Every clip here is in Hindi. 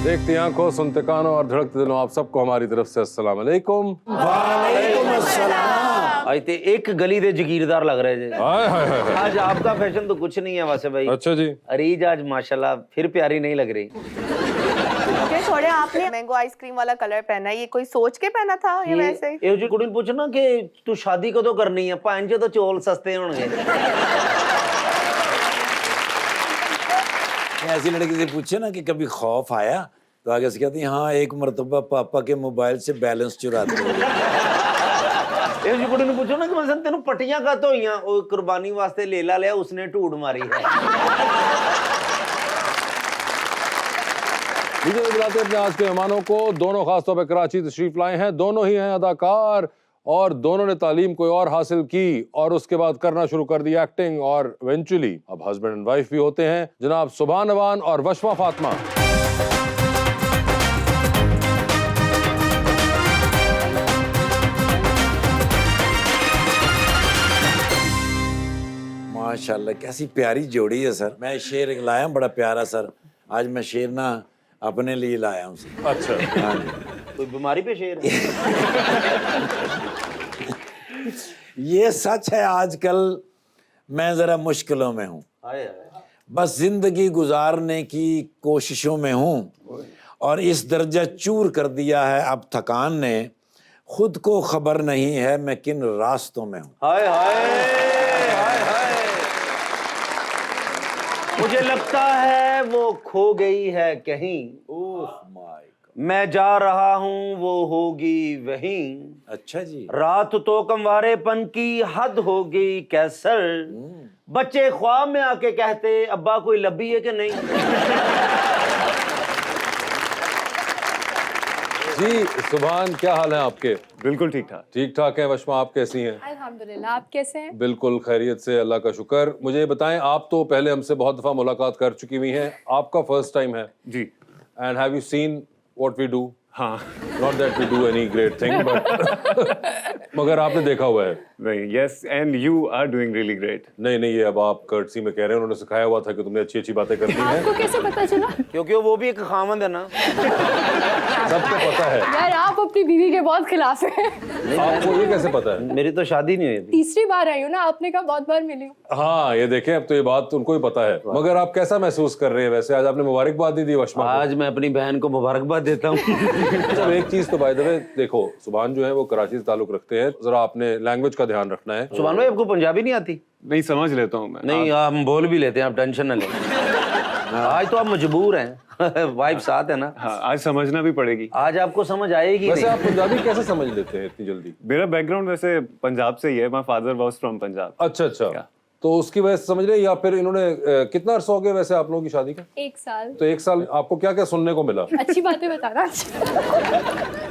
देखती आंखों, सुनते कानों और धड़कते दिलों, आप सबको हमारी तरफ से अस्सलाम वालेकुम। वालेकुम अस्सलाम। आज ते एक गली दे जगीरदार लग रहे थे। हाय हाय हाय। आज आपका फैशन तो कुछ नहीं है वैसे भाई। अच्छा जी। अरीज आज माशाल्लाह फिर प्यारी नहीं लग रही। छोड़े, आपने मैंगो आइसक्रीम वाला कलर पहना है, ये कोई सोच के पहना था या वैसे ही? ये जो कुड़ी ने पूछना कि तू शादी कदों करनी है, पांच तो चौल सस्ते होंगे। ऐसी लड़की से पूछे ना कि कभी खौफ आया, तो आगे से कहती हाँ, एक मरतबा पापा के मोबाइल से बैलेंस चुराते हुए। ये जो कुड़ी ने पूछो ना कि मतलब तेन पट्टियां कद हुई, वो कुर्बानी वास्ते लेला लिया, उसने ढूंढ मारी है। बुलाते अपने आज के मेहमानों को। दोनों खासतौर पर कराची तशरीफ लाए हैं। दोनों ही हैं अदाकार और दोनों ने तालीम कोई और हासिल की और उसके बाद करना शुरू कर दी एक्टिंग, और इवेंचुअली अब हस्बैंड एंड वाइफ भी होते हैं। जनाब सुभान अवान और वशमा फातिमा। माशाल्लाह कैसी प्यारी जोड़ी है सर। मैं शेर एक लाया हूं, बड़ा प्यारा सर। आज मैं शेर ना अपने लिए लाया हूँ सर। अच्छा। हाँ जी। कोई बीमारी पे शेर है? ये सच है, आजकल मैं जरा मुश्किलों में हूँ, बस जिंदगी गुजारने की कोशिशों में हूँ, और इस दर्जा चूर कर दिया है अब थकान ने, खुद को खबर नहीं है मैं किन रास्तों में हूँ। हाय हाय हाय हाय। मुझे लगता है वो खो गई है कहीं, ओह माय गॉड। मैं जा रहा हूँ वो होगी वहीं। अच्छा जी। रात तो कमवारेपन की हद होगी कैसर, बच्चे ख्वाब में आके कहते अब्बा कोई लब्बी है कि नहीं। जी सुभान, क्या हाल है आपके? बिल्कुल ठीक ठाक। ठीक ठाक है। वशमा, आप कैसी हैं? अल्हम्दुलिल्लाह, आप कैसे हैं? बिल्कुल खैरियत से, अल्लाह का शुक्र। मुझे ये बताएं, आप तो पहले हमसे बहुत दफा मुलाकात कर चुकी हुई हैं, आपका फर्स्ट टाइम है। जी and have you seen what we do? हाँ। Not that we do any great thing, but मगर आपने देखा हुआ है। नहीं, yes, and you are doing really great. नहीं नहीं, ये अब आप कर्टसी में कह रहे हैं, उन्होंने सिखाया हुआ था कि तुमने अच्छी अच्छी बातें करनी है। आपको कैसे पता चला? क्योंकि वो भी एक खामंद है ना। सबको पता है। यार आप अपनी बीवी के बहुत खिलाफ हैं। आपको ये कैसे पता है? मेरी तो शादी नहीं हुई अभी। तीसरी बार आई हूँ ना, आपने कहा बहुत बार मिली हूँ। हाँ ये देखें, अब तो ये बात उनको ही पता है। मगर आप कैसा महसूस कर रहे हैं वैसे? आज आपने मुबारकबाद नहीं दी वशमा को। आज मैं अपनी बहन को मुबारकबाद देता हूँ। अच्छा, एक चीज तो बाय द वे देखो, सुभान जो है वो कराची से ताल्लुक रखते हैं, जरा आपने लैंग्वेज का ध्यान रखना है। सुभान भाई, आपको पंजाबी नहीं आती? नहीं, समझ लेता हूँ मैं। नहीं, हम बोल भी लेते हैं, आप टेंशन ना लें। आज तो आप मजबूर हैं। वाइफ साथ है ना। हाँ, आज समझना भी पड़ेगी। आज आपको समझ आएगी वैसे नहीं। आप पंजाबी कैसे समझ लेते हैं इतनी जल्दी? मेरा बैकग्राउंड वैसे पंजाब से ही है। My father was from Punjab. अच्छा अच्छा, तो उसकी वजह से समझ रहे हैं, या फिर इन्होंने कितना अर्सा हो गया वैसे आप लोगों की शादी का? 1 साल। तो 1 साल आपको क्या क्या सुनने को मिला? अच्छी बातें बताना।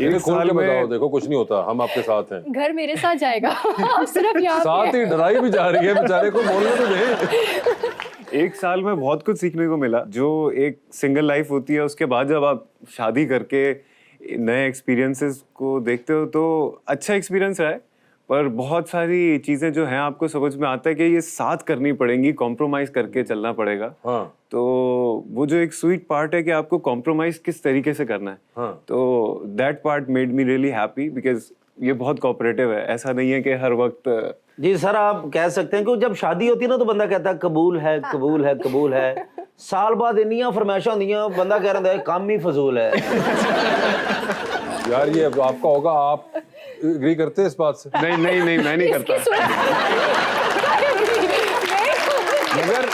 ये खोल साल के में- बताओ, देखो कुछ नहीं होता, हम आपके साथ हैं। घर मेरे साथ जाएगा। आप सिर्फ यहाँ साथ ही डराई भी जा रही है, बेचारे को बोलने तो दे। 1 साल में बहुत कुछ सीखने को मिला। जो एक सिंगल लाइफ होती है, उसके बाद जब आप शादी करके नए एक्सपीरियंसेस को देखते हो तो अच्छा एक्सपीरियंस रहा है, पर बहुत सारी चीजें जो हैं आपको समझ में आता है कि ये साथ करनी पड़ेंगी, कॉम्प्रोमाइज करके चलना पड़ेगा। हाँ तो वो जो एक स्वीट पार्ट है कि आपको कॉम्प्रोमाइज किस तरीके से करना है, हाँ। तो that part made me really happy, because ये बहुत कोऑपरेटिव है। ऐसा नहीं है कि हर वक्त। जी सर, आप कह सकते हैं कि जब शादी होती है ना तो बंदा कहता है कबूल है कबूल है कबूल है। साल बाद इन्नियां फरमाइशां होंदियां, बंदा कह रहा है काम ही फजूल है। यार ये आपका होगा, आप एग्री करते हैं इस बात से? नहीं नहीं नहीं, मैं नहीं करता। मगर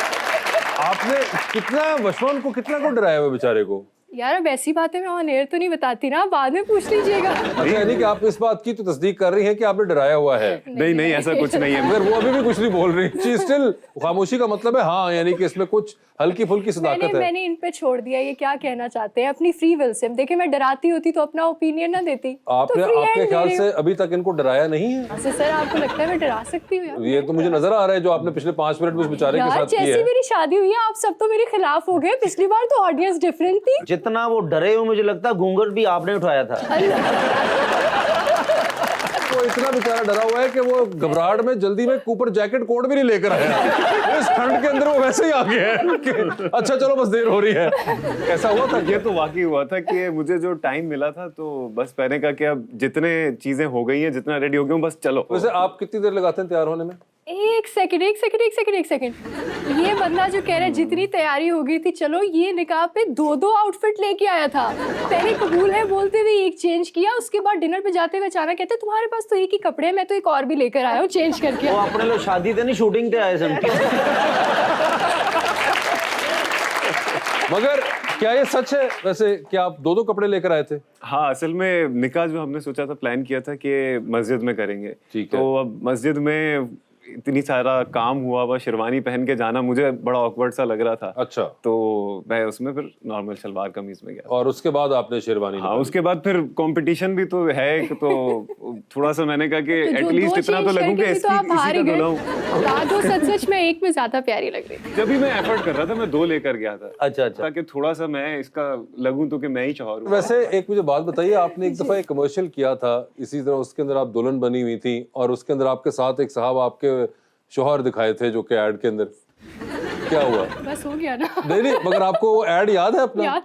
आपने कितना वशमान को कितना को डराया हुआ बेचारे को? यार अब ऐसी बातें मैं ऑन एयर तो नहीं बताती ना, बाद में पूछ लीजिएगा। अच्छा, यानी कि आप इस बात की तो तस्दीक कर रही हैं कि आपने डराया हुआ है? नहीं नहीं, ऐसा कुछ नहीं है। मगर वो अभी भी कुछ नहीं बोल रही। शी स्टिल, खामोशी का मतलब है हाँ, यानी कि इसमें कुछ हल्की फुल्की सदाकत है। मैंने इन पे छोड़ दिया, ये क्या कहना चाहते हैं अपनी फ्री विल से। देखिए मैं डराती होती तो अपना ओपिनियन ना देती। आपने तो free आपके hand ख्याल दे रही से अभी तक इनको डराया नहीं है? हूँ। सर आपको लगता है मैं डरा सकती हूँ यार? ये तो मुझे नजर आ रहा है जो आपने पिछले 5 मिनट में उस बेचारे के यार साथ किया जैसी है। मेरी शादी हुई है आप सब तो मेरे खिलाफ हो गए। पिछली बार तो ऑडियंस डिफरेंट थी। जितना वो डरे हो, मुझे लगता है घूंघट भी आपने उठाया था। वो इतना बेचारा डरा हुआ है कि वो घबराहट में जल्दी में ऊपर जैकेट कोट भी नहीं लेकर आया। इस ठंड के अंदर वो वैसे ही आ गया है कि अच्छा चलो बस देर हो रही है। ऐसा हुआ था? ये तो वाकई हुआ था कि मुझे जो टाइम मिला था तो बस मैंने कहा कि अब जितने चीजें हो गई हैं, जितना रेडी हो गया हूं, बस चलो। वैसे आप कितनी देर लगाते हैं तैयार होने में? एक सेकंड ये बंदा जो कह रहा है जितनी तैयारी हो गई थी, चलो ये निकाह पे 2 आउटफिट लेके आया था। पहले कबूल है बोलते हुए एक चेंज किया, उसके बाद डिनर पे जाते हुए अचानक कहते तुम्हारे पास तो एक ही कपड़े हैं, मैं तो एक और भी लेकर आया हूँ चेंज करके। वो अपने लोग शादी ते नहीं शूटिंग ते आए सन। मगर क्या ये सच है वैसे कि आप 2 कपड़े लेकर आए थे? हाँ, असल में निकाह जो हमने सोचा था, प्लान किया था कि मस्जिद में करेंगे। ठीक है। तो अब मस्जिद में इतनी सारा काम हुआ हुआ, शेरवानी पहन के जाना मुझे बड़ा ऑकवर्ड सा लग रहा था। अच्छा। तो मैं उसमें फिर नॉर्मल सलवार कमीज में गया। और उसके बाद आपने शेरवानी? हाँ, उसके बाद फिर कंपटीशन भी तो है, तो थोड़ा सा मैंने कहा कि एटलीस्ट इतना तो लगूं कि तो आप हार ही इसी का गए। धुलाऊं। रात हो सच में एक में ज्यादा प्यारी लग रही थी। जब भी मैं एफर्ट कर रहा था, मैं 2 लेकर गया था। अच्छा। ताकि थोड़ा सा मैं इसका लगूं तो कि मैं ही चौहर हूं। वैसे एक मुझे बात बताइए, आपने एक दफा एक कमर्शियल किया था इसी तरह, उसके अंदर आप दुल्हन बनी हुई थी और उसके अंदर आपके साथ एक साहब आपके शौहर दिखाए थे जो कि ऐड के अंदर, क्या हुआ? बस हो गया ना। नहीं मगर आपको वो ऐड याद है अपना?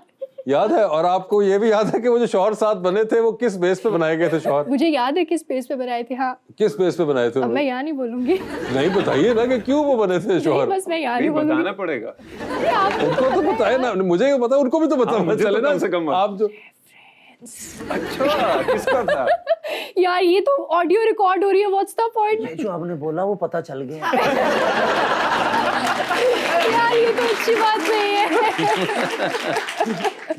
याद है। और आपको ये भी याद है कि वो जो शौहर साथ बने थे वो किस बेस पे बनाए गए थे शौहर? मुझे याद है किस पेज पे बनाए थे। हाँ, किस बेस पे बनाए थे? अब मैं यहाँ नहीं बोलूंगी। नहीं बताइए ना कि क्यों वो बने थे शौहर। बस मैं यहाँ नहीं बोलूंगी। बताना पड़ेगा। अरे आपको उनको तो बताए ना, मुझे ये पता, उनको भी तो पता मुझे चले तो ना। कम से कम आप जो अच्छा, किसका था? यार ये तो ऑडियो रिकॉर्ड हो रही है, व्हाट्स द पॉइंट। जो आपने बोला वो पता चल गया। यार ये तो अच्छी बात नहीं है।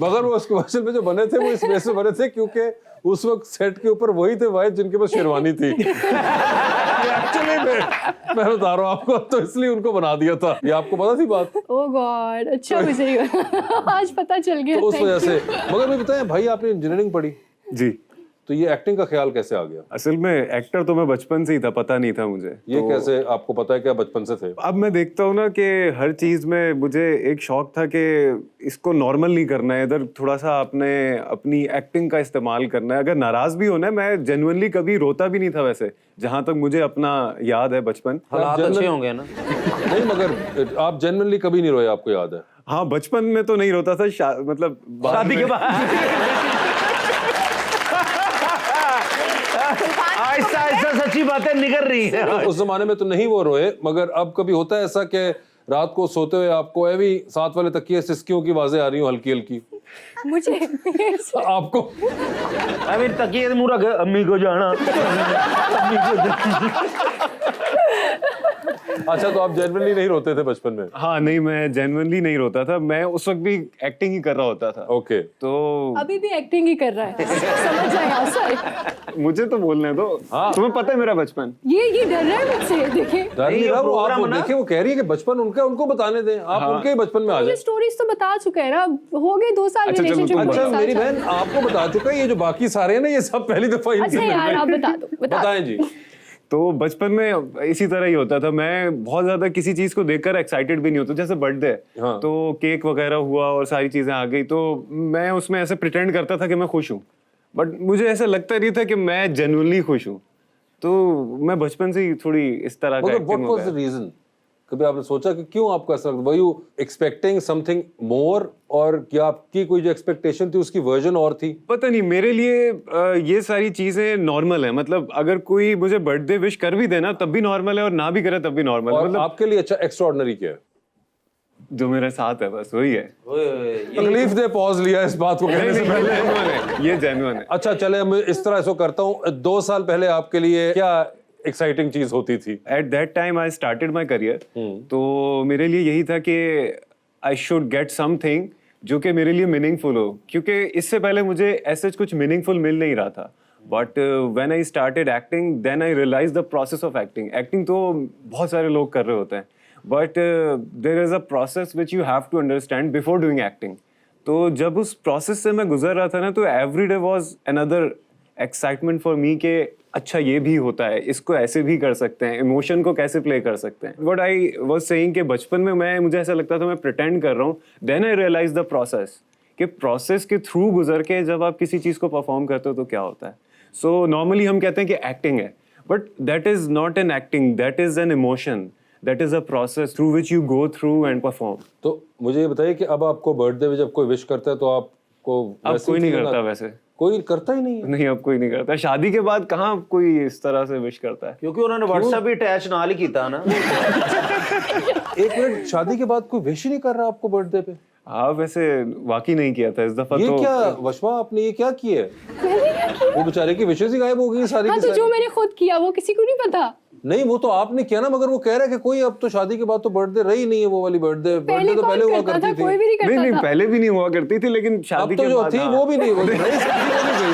मगर वो उस कमर्शियल में जो बने थे वो इस बेस पे बने थे क्योंकि उस वक्त सेट के ऊपर वही थे वाहिद जिनके पास शेरवानी थी। एक्चुअली मैं बता रहा हूँ आपको, तो इसलिए उनको बना दिया था। ये आपको पता थी बात? ओह गॉड, अच्छा मुझे आज पता चल गया। तो उस वजह से। मगर मैं बताएं भाई, आपने इंजीनियरिंग पढ़ी, जी। तो ये एक्टिंग का ख्याल कैसे आ गया? असल में एक्टर तो मैं बचपन से ही था, पता नहीं था मुझे। ये तो कैसे आपको पता है कि आप बचपन से थे? अब मैं देखता हूँ ना कि हर चीज में मुझे एक शौक था कि इसको नॉर्मल नहीं करना है, इधर थोड़ा सा आपने अपनी एक्टिंग का इस्तेमाल करना है। अगर नाराज भी होना है, मैं जेन्युइनली कभी रोता भी नहीं था वैसे, जहां तक मुझे अपना याद है बचपन। हालात अच्छे होंगे ना। नहीं मगर आप जेन्युइनली कभी नहीं रोए, आपको याद है? हाँ, बचपन में तो नहीं रोता था, मतलब शादी के बाद आहिस्ता आहिस्ता सच्ची बातें निकल रही है। उस जमाने में तो नहीं वो रोए, मगर अब कभी होता है ऐसा कि रात को सोते हुए आपको भी साथ वाले तकिए से सिसकियों की आवाजें आ रही हो हल्की हल्की? मुझे आपको अभी तकिए मुंह रख, अम्मी को जाना, अम्मी को जाना। अच्छा, तो आप जेन्युइनली नहीं रोते थे बचपन में? हाँ, नहीं, मैं जेन्युइनली नहीं रोता था, मैं उस वक्त भी एक्टिंग ही कर रहा होता था। ओके। तो अभी भी एक्टिंग ही कर रहा है, समझ जाएगा सर। मुझे तो बोलने दो। हाँ। तुम्हें पता है मेरा बचपन। ये डर रहा है मुझसे, देखिए। डर नहीं ये रहा वो, प्रोग्राम आप ना- देखिए, वो कह रही है कि बचपन उनका, उनको बताने दें, आप हाँ। उनके ही बचपन में आ ये जाए। स्टोरीज तो बता चुका है ना, हो गए 2 साल अच्छा, चलो, रिलेशनशिप तुम में। अच्छा बताओ। मेरी बहन आपको बता चुका है, ये जो बाकी सारे हैं ना, ये सब पहली दफा इनके अच्छा यार, अंदर आप में। बता दो, बता दो। बताएं जी। तो बचपन में इसी तरह ही होता था, मैं बहुत ज्यादा किसी चीज को देखकर एक्साइटेड भी नहीं होता। जैसे बर्थडे हाँ। तो केक वगैरह हुआ और सारी चीजें आ गई, तो मैं उसमें ऐसे प्रिटेंड करता था कि मैं खुश हूँ, बट मुझे ऐसा लगता नहीं था कि मैं जेन्युइनली खुश हूँ। तो मैं बचपन से ही थोड़ी इस तरह का मगर व्हाट एक्टिंग हो वाज द गया। रीजन? कभी आपने सोचा कि क्यों आपको ऐसा लगता? Were you expecting something more, और क्या आपकी कोई जो एक्सपेक्टेशन थी उसकी वर्जन और थी? पता नहीं, मेरे लिए ये सारी चीजें नॉर्मल है। मतलब अगर कोई मुझे बर्थडे विश कर भी देना तब भी नॉर्मल है, और ना भी करे तब भी नॉर्मल है। और मतलब आपके लिए अच्छा एक्स्ट्राऑर्डिनरी क्या है? जो मेरे साथ है बस वही है। तकलीफ दे पॉज लिया इस बात को कहने से पहले। ये जेन्युइन है। अच्छा चले, मैं इस तरह इसको करता हूँ, 2 साल पहले आपके लिए क्या एक्साइटिंग चीज होती थी? At that time I started my career, तो मेरे लिए यही था कि आई शुड गेट समथिंग जो कि मेरे लिए मीनिंगफुल हो, क्योंकि इससे पहले मुझे ऐसे कुछ मीनिंगफुल मिल नहीं रहा था। But when I started acting, then I realise the process of acting. Acting तो बहुत सारे लोग कर रहे होते हैं, but there is a process which you have to understand before doing acting. तो जब उस प्रोसेस से मैं गुजर रहा था ना, तो every day was another excitement for me के अच्छा ये भी होता है, इसको ऐसे भी कर सकते हैं, इमोशन को कैसे प्ले कर सकते हैं। बट आई वाज सेइंग कि बचपन में मुझे ऐसा लगता था मैं प्रिटेंड कर रहा हूँ। Then I realise the process, कि प्रोसेस के थ्रू गुजर के जब आप किसी चीज़ को परफॉर्म करते हो तो क्या होता है। सो नॉर्मली हम कहते हैं कि एक्टिंग है, but that is not an acting, that is an emotion, that is a process through which you go through and perform. तो मुझे ये बताइए कि अब आपको बर्थडे पे जब कोई विश करता है तो आपको अब वैसे कोई नहीं feel करता आता- वैसे, कोई करता ही नहीं है। नहीं अब कोई नहीं करता। शादी के बाद कहाँ कोई इस तरह से विश करता है। क्योंकि उन्होंने व्हाट्सएप भी अटैच नाल ही कीता ना। एक मिनट, शादी के बाद कोई विश ही नहीं कर रहा आपको बर्थडे पे? हाँ वैसे वाकई नहीं किया था इस दफा। ये तो क्या वशवा, आपने ये क्या किया है? वो बेचारे की विशेष ही गायब हो गई सारी हाँ की तो जो सारी। मैंने खुद किया वो किसी को नहीं पता। नहीं वो तो आपने किया ना, मगर वो कह रहा है कि कोई अब तो शादी के बाद तो बर्थडे रही नहीं है वो वाली बर्थडे। बर्थडे तो कौन पहले हुआ करता करती था? थी। कोई भी नहीं नहीं करता नहीं था। पहले भी नहीं हुआ करती थी, लेकिन शादी अब तो के जो बाद थी हाँ। वो भी नहीं, वो तो रही गई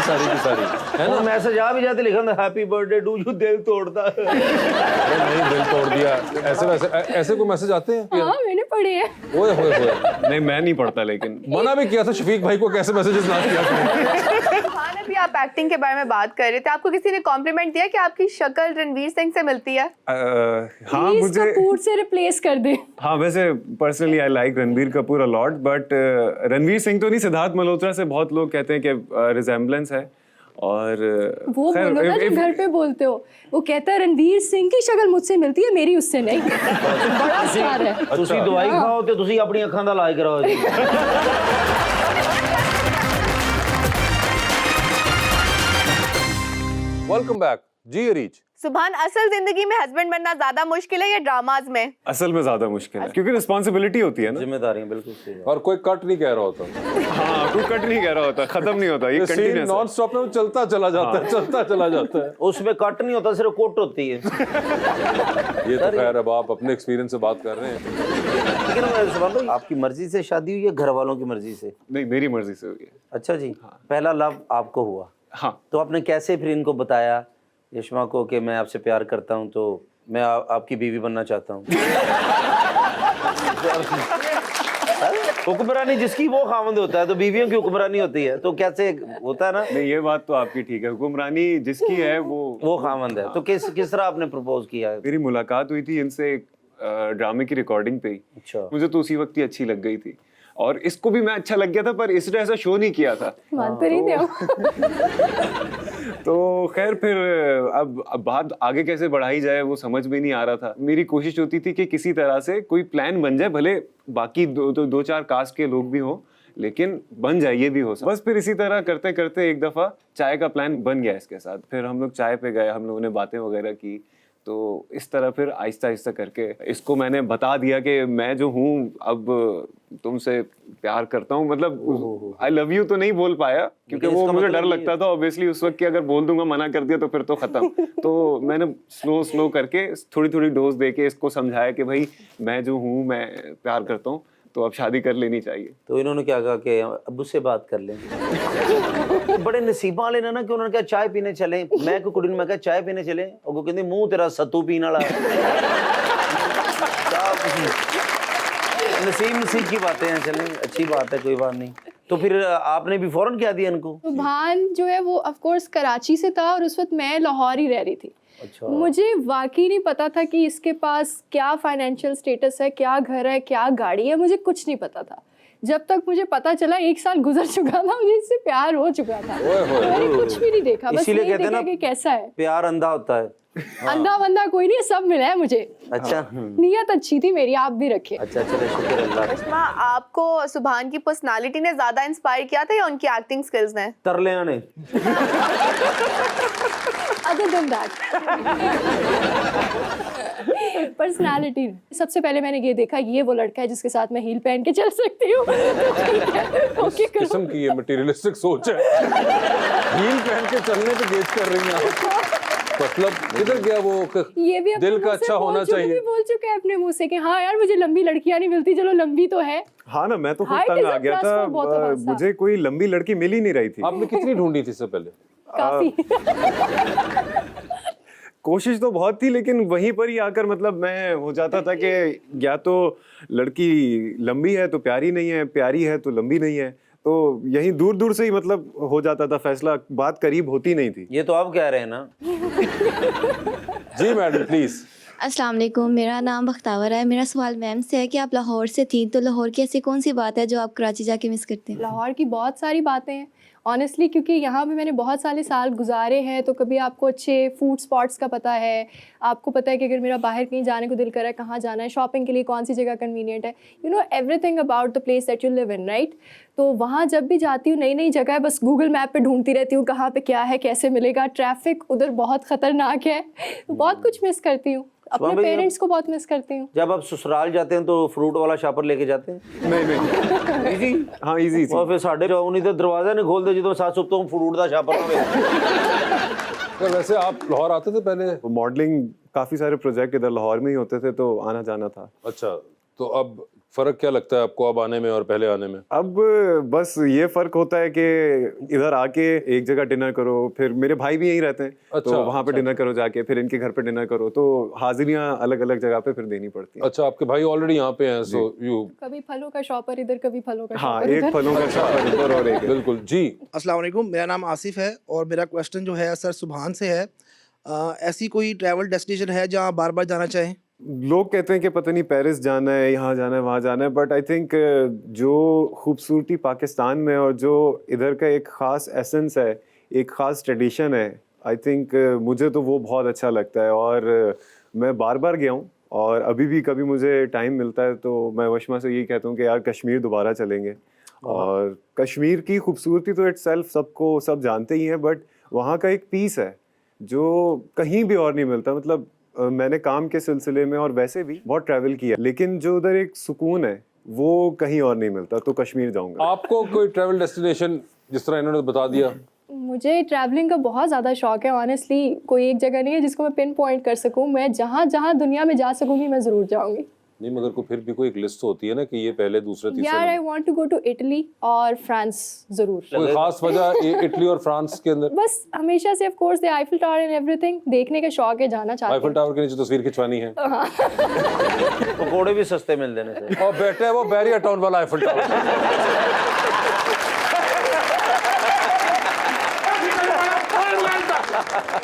सारी की सारी, है ना? मैसेज आ भी जाते लिखा हैप्पी बर्थडे टू यू, दिल तोड़ता। अरे नहीं, दिल तोड़ दिया, ऐसे वैसे ऐसे कोई मैसेज आते हैं? हाँ मैंने पढ़े हैं। ओए होए होए, नहीं मैं नहीं पढ़ता, लेकिन मना भी किया था शफीक भाई को कैसे मैसेजेस ना किया करें। सुभान, अभी आप एक्टिंग के बारे में बात कर रहे थे, आपको किसी ने कॉम्प्लीमेंट दिया कि आपकी शक्ल रणवीर सिंह से मिलती है? हाँ प्लीज मुझे कपूर से रिप्लेस कर दे। हाँ वैसे personally I like Ranbir Kapoor a lot, but Ranveer Singh तो नहीं, सिद्धार्थ मल्होत्रा से बहुत लोग कहते हैं कि रिजेम्बलेंस है। और वो खैर, बोलो ना if- जो if- घर पे बोलते हो, वो कहता है रणवीर सिंह की शक्ल मुझसे मिलती है, मेरी उससे नहीं। बड़ा स्टार है। ਤੁਸੀਂ ਦਵਾਈ ਖਾਓ ਤੇ ਤੁਸੀਂ ਆਪਣੀ ਅੱਖਾਂ ਦਾ ਇਲਾਜ ਕਰਾਓ ਜੀ। वेलकम बैक जी रीच। सुभान, असल जिंदगी में हस्बैंड बनना ज्यादा मुश्किल है या ड्रामाज में? असल में ज्यादा मुश्किल है, क्योंकि रिस्पॉन्सिबिलिटी होती है ना। जिम्मेदारियां बिल्कुल सही है। और कोई कट नहीं कह रहा होता, हाँ कोई कट नहीं कह रहा होता, खत्म नहीं होता, ये सीन कंटिन्यूअस नॉन स्टॉप में वो चलता चला जाता है, चलता चला जाता है। उसमें कट नहीं होता, सिर्फ कोट होती है। ये तो खैर अब आप अपने एक्सपीरियंस से बात कर रहे हैं। लेकिन सुभान भाई, आपकी मर्जी से शादी हुई है घर वालों की मर्जी से? नहीं मेरी मर्जी से हुई है। अच्छा जी, पहला लव आपको हुआ, हाँ तो आपने कैसे फिर इनको बताया यशमा को कि मैं आपसे प्यार करता हूं, तो मैं आपकी बीवी बनना चाहता हूं? हुक्मरानी जिसकी वो खामंद होता है, तो बीवियों की हुक्मरानी होती है, तो कैसे होता है ना? नहीं ये बात तो आपकी ठीक है, हुक्मरानी जिसकी है वो खामंद है। तो किस तरह आपने प्रपोज किया? मेरी मुलाकात हुई थी इनसे ड्रामे की रिकॉर्डिंग पे ही। अच्छा। मुझे तो उसी वक्त ही अच्छी लग गई थी, और इसको भी मैं अच्छा लग गया था, पर इसने ऐसा शो नहीं किया था। मानते नहीं थे हम। तो खैर फिर अब बात आगे कैसे बढ़ाई जाए वो समझ में नहीं आ रहा था। मेरी कोशिश होती थी कि किसी तरह से कोई प्लान बन जाए, भले बाकी दो चार कास्ट के लोग भी हो, लेकिन बन जाए, ये भी हो सकता। बस फिर इसी तरह करते करते एक दफा चाय का प्लान बन गया इसके साथ। फिर हम लोग चाय पे गए, हम लोगों ने बातें वगैरह की, तो इस तरह फिर आहिस्ता आहिस्ता करके इसको मैंने बता दिया कि मैं जो हूँ अब तुमसे प्यार करता हूँ। मतलब आई लव यू तो नहीं बोल पाया, क्योंकि लेकिन वो इसका मुझे मतलब डर ये- लगता था ऑब्वियसली उस वक्त कि अगर बोल दूंगा, मना कर दिया तो फिर तो खत्म। तो मैंने स्लो करके थोड़ी थोड़ी डोज दे के इसको समझाया कि भाई मैं जो हूँ मैं प्यार करता हूँ, तो अब शादी कर लेनी चाहिए। तो इन्होंने क्या कहा कि अब्बू से बात कर लें? बड़े नसीबा वाले ने ना कि उन्होंने कहा चाय पीने चले। मैं कोई कुड़ी ने मैं कहा चाय पीने चले, और वो कहती मुंह तेरा सत्तू पीने वाला नसीब की बातें हैं। चलें, अच्छी बात है, कोई बात नहीं। तो फिर आपने भी फौरन क्या दिया इनको? तो भान जो है वो ऑफ कोर्स कराची से था, और उस वक्त मैं लाहौर ही रह रही थी। अच्छा। मुझे वाकई नहीं पता था कि इसके पास क्या फाइनेंशियल स्टेटस है, क्या घर है, क्या गाड़ी है, मुझे कुछ नहीं पता था। जब तक मुझे पता चला 1 साल गुजर चुका था, मुझे इससे प्यार हो चुका था। मैंने कुछ भी नहीं देखा, बस इसीलिए ये कहते हैं देखा ना, कि कैसा है। प्यार अंधा होता है। अंधा बंदा कोई नहीं, सब मिला है मुझे। अच्छा। नीयत अच्छी थी मेरी, आप भी रखे। अच्छा चले, शुक्र अल्लाह का। यशमा, आपको सुभान की पर्सनालिटी ने ज्यादा इंस्पायर किया था या उनकी एक्टिंग स्किल्स ने? तरले आने। Other than that personality. सबसे पहले मैंने ये देखा, ये वो लड़का है जिसके साथ मैं हील पहन के चल सकती हूँ। ठीक है, ओके करो। किस्म की ये मटेरियलिस्टिक सोच है। हील पहन के चलने पे गेज कर रही हैं आप। मतलब किधर गया वो ये भी अपने दिल का मुंह से अच्छा होना चाहिए। बोल चुका है अपने मुंह से कि हाँ यार मुझे लंबी लड़कियां नहीं मिलती, चलो लंबी तो है। हाँ ना, मैं तो खुद Height तंग is a आ गया plus था। for both of us, हाँ। मुझे कोई लंबी लड़की मिल ही नहीं रही थी। आपने कितनी ढूंढी थी इससे पहले? काफी। कोशिश तो बहुत थी, लेकिन वहीं पर ही आकर मतलब मैं हो जाता था कि या तो लड़की लंबी है तो प्यारी नहीं है, प्यारी है तो लंबी नहीं है। तो यहीं दूर दूर से ही मतलब हो जाता था फैसला, बात करीब होती नहीं थी। ये तो आप कह रहे हैं ना? जी मैडम प्लीज। अस्सलाम वालेकुम, मेरा नाम बख्तावर है। मेरा सवाल मैम से है कि आप लाहौर से थी, तो लाहौर की ऐसी कौन सी बात है जो आप कराची जाके मिस करते हैं? लाहौर की बहुत सारी बातें हैं ऑनेस्टली, क्योंकि यहाँ पे मैंने बहुत सारे साल गुजारे हैं, तो कभी आपको अच्छे फूड स्पॉट्स का पता है, आपको पता है कि अगर मेरा बाहर कहीं जाने को दिल कर रहा है कहाँ जाना है, शॉपिंग के लिए कौन सी जगह कन्वीनियंट है, you know everything about the place that you live in, right. तो वहाँ जब भी जाती हूँ नई नई जगह है, बस गूगल मैप पे ढूंढती रहती हूँ कहाँ पे क्या है, कैसे मिलेगा, ट्रैफिक उधर बहुत ख़तरनाक है, तो बहुत कुछ मिस करती हूँ। अपने भाई, पेरेंट्स को बहुत मिस करती हूँ। जब आप ससुराल जाते हैं तो फ्रूट वाला शॉपर लेके जाते हैं? नहीं इजी, हाँ इजी और फिर साढ़े जाओ नहीं तो दरवाजा नहीं खोलते जो साथ सुबह तो फ्रूट का शॉपर होवे। तो वैसे आप लाहौर आते थे पहले? मॉडलिंग काफी सारे प्रोजेक्ट इधर लाहौर में ही होते थे, तो आना जाना था। अच्छा, तो अब फर्क क्या लगता है आपको अब आने में और पहले आने में? अब बस ये फर्क होता है कि इधर आके एक जगह डिनर करो, फिर मेरे भाई भी यहीं रहते हैं, अच्छा, तो वहाँ पे डिनर करो जाके, फिर इनके घर पे डिनर करो, तो हाजिरियाँ अलग अलग जगह पे फिर देनी पड़ती है। अच्छा, आपके भाई ऑलरेडी यहाँ पे हैं, सो यू। कभी फलों का शॉपर इधर, कभी फलों का हाँ, शॉपर एक उधर। फलों का शॉप इधर और एक बिल्कुल जी। अस्सलाम वालेकुम, मेरा नाम आसिफ है और मेरा क्वेश्चन जो है सर सुभान से है। ऐसी कोई ट्रैवल डेस्टिनेशन है जहाँ बार बार जाना चाहें? लोग कहते हैं कि पता नहीं पेरिस जाना है, यहाँ जाना है, वहाँ जाना है, बट आई थिंक जो खूबसूरती पाकिस्तान में और जो इधर का एक ख़ास एसेंस है, एक ख़ास ट्रेडिशन है, आई थिंक मुझे तो वो बहुत अच्छा लगता है। और मैं बार बार गया हूँ और अभी भी कभी मुझे टाइम मिलता है तो मैं वशमा से यही कहता हूँ कि यार कश्मीर दोबारा चलेंगे। और कश्मीर की खूबसूरती तो इटसेल्फ सबको सब जानते ही हैं, बट वहाँ का एक पीस है जो कहीं भी और नहीं मिलता। मतलब मैंने काम के सिलसिले में और वैसे भी बहुत ट्रैवल किया, लेकिन जो उधर एक सुकून है वो कहीं और नहीं मिलता, तो कश्मीर जाऊंगा। आपको कोई ट्रैवल डेस्टिनेशन जिस तरह इन्होंने बता दिया? मुझे ट्रैवलिंग का बहुत ज़्यादा शौक है ऑनेस्टली, कोई एक जगह नहीं है जिसको मैं पिन पॉइंट कर सकूं। मैं जहाँ जहाँ दुनिया में जा सकूंगी मैं ज़रूर जाऊंगी। नहीं, मगर को फिर भी कोई एक लिस्ट होती है ना कि ये पहले दूसरे तीसरे यार I number. Want to go to Italy और फ्रांस ज़रूर। कोई खास वजह इटली और फ्रांस के अंदर? बस हमेशा से of course the Eiffel tower and everything देखने का शौक है, जाना चाहती आईफिल हूँ। टावर के नीचे तस्वीर खिंचवानी है। पकौड़े भी सस्ते मिल देने से। और बैठे है वो बैरियर टाउन वाला आईफिल टावर।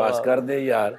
बस कर दे यार।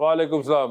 वालेकुम सलाम।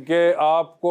कि आपको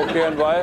ओके, एंड व्हाई?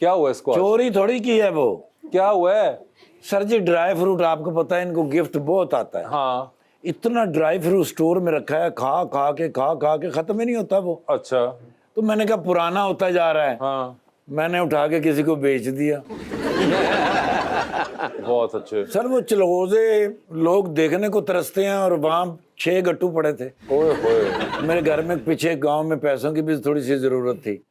क्या हुआ इसको? चोरी थोड़ी की है वो। क्या हुआ है? सर जी ड्राई फ्रूट आपको पता है इनको गिफ्ट बहुत आता है। हाँ, इतना ड्राई फ्रूट स्टोर में रखा है, खा खा के खत्म ही नहीं होता वो। अच्छा। तो मैंने कहा पुराना होता जा रहा है। हाँ, मैंने उठा के किसी को बेच दिया। बहुत अच्छे। सर वो चलगोजे लोग देखने को तरसते हैं और वहाँ 6 गट्टू पड़े थे। ओए होए। मेरे घर में पीछे गांव में पैसों की भी थोड़ी सी जरूरत थी।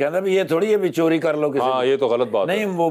कहता भी ये थोड़ी है भी चोरी कर लो किसी हाँ, को। ये तो गलत बात नहीं है। वो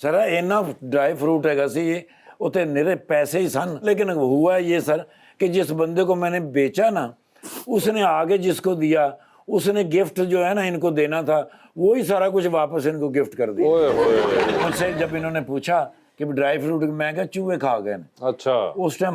सर इन्ना ड्राई फ्रूट हैगा सी ये उते निरे पैसे ही सन, लेकिन हुआ ये सर कि जिस बंदे को मैंने बेचा ना उसने आगे जिसको दिया उसने गिफ्ट जो है ना इनको देना था वही सारा कुछ वापस इनको गिफ्ट कर दिया। ओए होए। मुझसे जब इन्होंने पूछा कि ड्राई फ्रूट मैं क्या चूहे खा गए ने, अच्छा। उस टाइम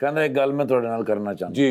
कहंदा एक गल मैं थोड़े नाल करना चाहता। जी।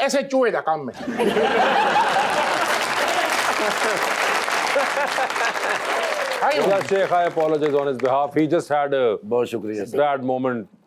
ऐसे चूहे का काम है. Yeah, Sheikh, I apologize on his behalf. He just had a बहुत शुक्रिया सर। bad moment.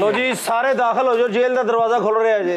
लो जी सारे दाखिल हो जाओ, जेल का दरवाजा खुल रहा है जी।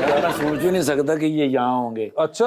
मैं सोच ही नहीं सकता कि ये यहाँ होंगे। अच्छा।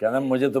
कहना मुझे तो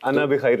अना बखैर।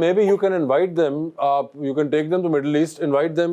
maybe you can invite them. You can take them to Middle East. Invite them.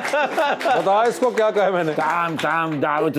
बता इसको क्या कहा है मैंने. ताम ताम दावत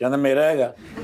ਕਹਿੰਦਾ ਮੇਰਾ ਹੈਗਾ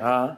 हाँ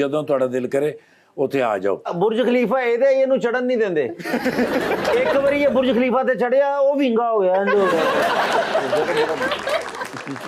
ਜਦੋਂ ਤੁਹਾਡਾ ਦਿਲ ਕਰੇ ਉੱਥੇ ਆ ਜਾਓ ਬੁਰਜ ਖਲੀਫਾ ਇਹਨੂੰ ਚੜਨ ਨਹੀਂ ਦਿੰਦੇ ਇੱਕ ਵਾਰੀ ਇਹ ਬੁਰਜ ਖਲੀਫਾ ਤੇ ਚੜਿਆ ਉਹ ਵਿੰਗਾ ਹੋ ਗਿਆ ਇੰਜ ਹੋ ਗਿਆ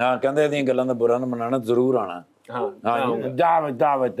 ਹਾਂ ਕਹਿੰਦਾ ਇਹਦੀਆਂ ਗੱਲਾਂ ਦਾ ਬੁਰਾ ਨਾ ਮਨਾਣਾ ਜ਼ਰੂਰ ਆਣਾ हाँ ਹਾਂ ਦਾਵਤ ਦਾਵਤ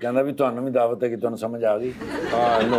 ਕਹਿੰਦਾ ਵੀ ਤੁਹਾਨੂੰ ਵੀ ਦਾਵਤ ਹੈ ਕਿ ਤੁਹਾਨੂੰ ਸਮਝ ਆ ਗਈ No.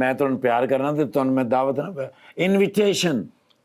ਮੈਂ ਤੁਹਾਨੂੰ ਪਿਆਰ ਕਰਨਾ ਤੇ ਤੁਹਾਨੂੰ ਮੈਂ ਦਾਵਤ ਨਾ ਇਨਵੀਟੇਸ਼ਨ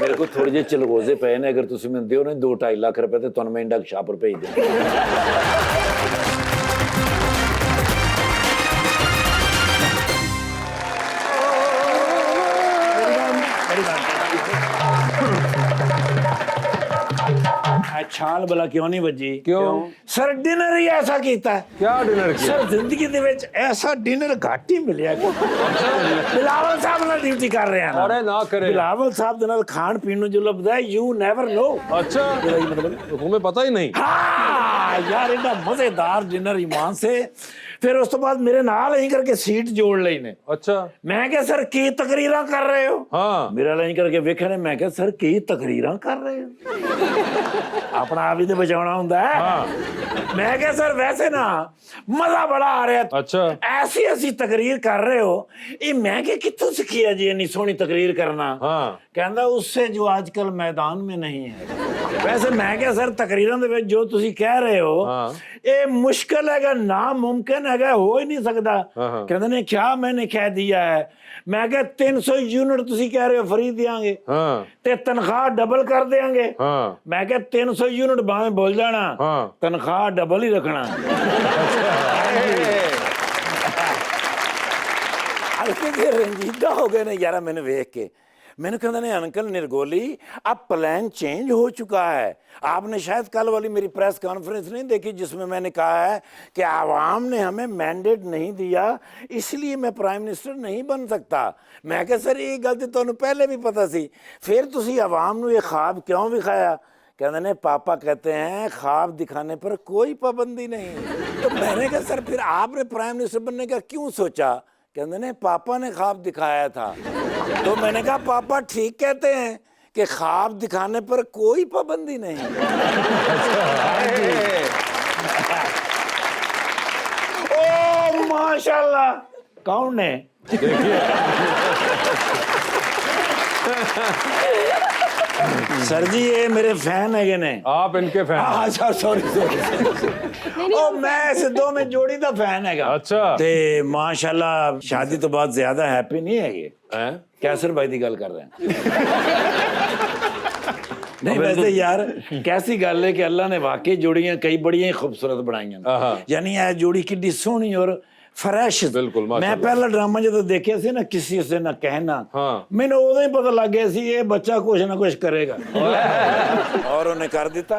ਮੇਰੇ ਕੋਲ ਥੋੜੇ ਜਿਹੇ ਚਲਗੋਜ਼ੇ ਪਏ ਨੇ ਅਗਰ ਤੁਸੀਂ ਮੈਨੂੰ ਦਿਓ ਨਾ 2.5 ਲੱਖ ਰੁਪਏ ਤੇ ਤੁਹਾਨੂੰ ਮੈਂ ਇੰਡਾ ਸ਼ਾਪਰ ਭੇਜ ਦੇ ਛਾਲ ਬਲਾ ਕਿਉਂ ਨਹੀਂ ਵੱਜੀ क्यों? ਸਰ ਡਿਨਰ ਹੀ ਐਸਾ ਕੀਤਾ क्या डिनर किया? ਸਰ ਜ਼ਿੰਦਗੀ ਦੇ ਵਿੱਚ ਐਸਾ ਡਿਨਰ ਘੱਟ ਹੀ ਮਿਲਿਆ ਬਿਲਾਵਲ ਸਾਹਿਬ ਨਾਲ ਡਿਊਟੀ ਕਰ ਰਹੇ ਹਾਂ अरे ना करे. ਬਿਲਾਵਲ ਸਾਹਿਬ ਦੇ ਨਾਲ ਖਾਣ ਪੀਣ ਨੂੰ ਜੋ ਲੱਭਦਾ ਯੂ ਨੈਵਰ ਨੋ अच्छा. तुम्हें पता ही नहीं. ਹਾਂ ਯਾਰ ਇਹਦਾ ਮਜ਼ੇਦਾਰ ਡਿਨਰ ਇਮਾਨ ਸੇ ਫਿਰ ਉਸ ਤੋਂ ਬਾਅਦ ਮੇਰੇ ਨਾਲ ਐਂ ਕਰਕੇ ਸੀਟ ਜੋੜ ਲਈ ਨੇ अच्छा. ਮੈਂ ਕਿਹਾ ਸਰ ਕੀ ਤਕਰੀਰਾਂ ਕਰ ਰਹੇ ਹੋ हाँ. ਮੇਰਾ ਲਾਈਨ ਕਰਕੇ ਵੇਖਿਆ ਨੇ ਮੈਂ ਕਿਹਾ ਸਰ ਕੀ ਤਕਰੀਰਾਂ ਕਰ ਰਹੇ ਹੋ ਆਪਣਾ ਆਪ ਹੀ ਤੇ ਬਚਾਉਣਾ ਹੁੰਦਾ ਹੈ ਹਾਂ। ਮੈਂ ਕਿਹਾ ਸਰ ਵੈਸੇ ਨਾ ਮਜ਼ਾ ਬੜਾ ਆ ਰਿਹਾ अच्छा. ਐਸੀ ਐਸੀ ਤਕਰੀਰ ਕਰ ਰਹੇ ਹੋ ਇਹ ਮੈਂ ਕਿ ਕਿੱਥੋਂ ਸਿੱਖੀ ਹੈ ਜੀ ਇੰਨੀ ਸੋਹਣੀ ਤਕਰੀਰ ਕਰਨਾ हाँ. ਕਹਿੰਦਾ ਉਸਸੇ ਜੋ ਅੱਜਕੱਲ ਮੈਦਾਨ में नहीं है ਵੈਸੇ ਮੈਂ ਕਿਹਾ ਸਰ ਤਕਰੀਰਾਂ ਦੇ ਵਿੱਚ ਜੋ ਤੁਸੀਂ ਕਹਿ ਰਹੇ ਹੋ ਹਾਂ। ਇਹ ਮੁਸ਼ਕਲ ਹੈਗਾ ਨਾਮੁਮਕਿਨ ਹੈਗਾ ਹੋ ਹੀ ਨਹੀਂ ਸਕਦਾ ਹਾਂ। ਕਹਿੰਦੇ ਨੇ ਕਿਆ ਮੈंने ਕਹਿ दिया है ਮੈਂ ਕਿਹਾ 300 ਯੂਨਿਟ ਤੁਸੀਂ ਕਹਿ ਰਹੇ ਹੋ ਫਰੀ ਦਿਆਂਗੇ हाँ. ਤੇ ਤਨਖਾਹ ਡਬਲ ਕਰ ਦੇਾਂਗੇ हाँ. ਮੈਂ ਕਿਹਾ 300 ਯੂਨਿਟ ਭਾਵੇਂ ਬੋਲ ਜਾਣਾ ਹਾਂ। ਤਨਖਾਹ ਡਬਲ ਹੀ ਰੱਖਣਾ ਹਲਕੇ ਜਿਹੇ ਰੰਜੀਦਾ ਹੋ ਗਏ ਨੇ ਯਾਰਾ ਮੈਨੂੰ ਵੇਖ ਕੇ मैंने कहते हैं अंकल निर्गोली अब प्लान चेंज हो चुका है आपने शायद कल वाली मेरी प्रेस कॉन्फ्रेंस नहीं देखी जिसमें मैंने कहा है कि आवाम ने हमें मैंडेट नहीं दिया इसलिए मैं प्राइम मिनिस्टर नहीं बन सकता मैं कहा सर ये गल तो पहले भी पता सी फिर तुसी आवाम नू ये ख्वाब क्यों दिखाया कहते ने पापा कहते हैं ख्वाब दिखाने पर कोई पाबंदी नहीं तो मैंने कहा सर फिर आपने प्राइम मिनिस्टर बनने का क्यों सोचा कहते ने पापा ने ख्वाब दिखाया था तो मैंने कहा पापा ठीक कहते हैं कि ख्वाब दिखाने पर कोई पाबंदी नहीं ओ माशाल्लाह कौन है सर जी ये मेरे फैन है ने आप इनके फैन. अच्छा सॉरी सॉरी ओ मैं इस दो में जोड़ी दा फैन हैगा अच्छा. ते माशाल्लाह शादी तो बहुत ज्यादा हैप्पी नहीं है ये हैं? कैसर भाई की गल कर रहे हैं नहीं वैसे यार कैसी गल है कि अल्लाह ने वाकई जोड़ियां कई बड़ियां ही खूबसूरत बनाई हाँ। यानी यह जोड़ी कितनी सोहनी और फ्रेश बिल्कुल, मैं माशाल्लाह। पहला ड्रामा जो देखिया सी ना किसी से ना कहना हाँ। मैंने उदों ही पता लग गया सी ये बच्चा कुछ ना कुछ करेगा और उन्हें कर दिता